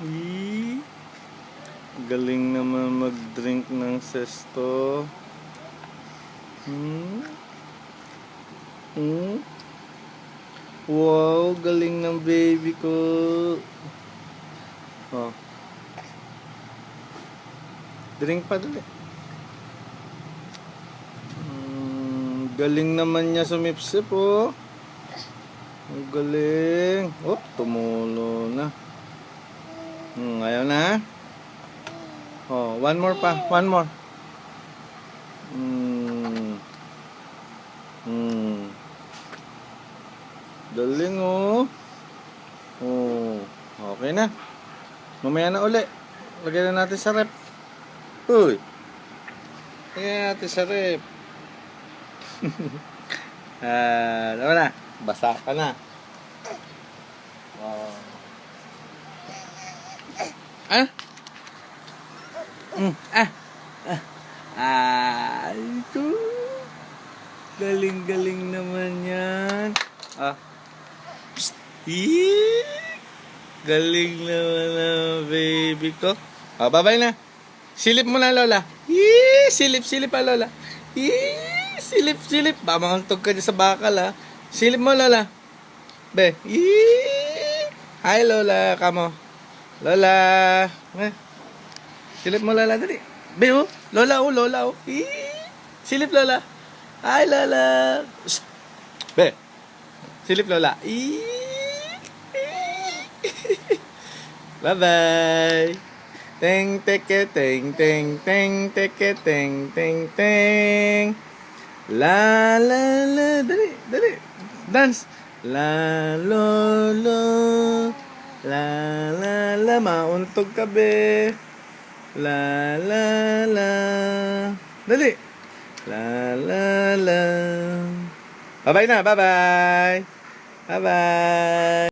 Eee, galing naman mag-drink ng sesto. Hmm? Hmm? Wow, galing ng baby ko. Oh. Drink pa dali. Galing naman niya sumipsip, oh. Ang galing. Oh, tumulo na. Ayaw na. Oh, one more pa. One more. Galing, oh. Oh, okay na. Mamaya na uli. Lagyan na natin sa rep. Uy. Lagyan natin sa rep. Ano na? Basa ka na. Wow. Ah? Ito. Galing-galing naman yan. Psst. Galing naman ang baby ko. Babay na. Silip mo na, Lola. Silip pa, Lola. Silip. Mamangantog ka dyan sa bakal, ha. Silip mo, Lola. Be. Hi, Lola. Kamo. Lola. Silip mo, Lola. Dali. Be, oh. Lola, oh. Lola, oh. Silip, Lola. Hi, Lola. Shh. Be. Silip, Lola. Bye-bye. Teng teke teng teng. La la la. Dali. Dance. La lo lo. La la la. Mauntog ka, be. La la la. Dali. La la la. Bye-bye na. Bye-bye.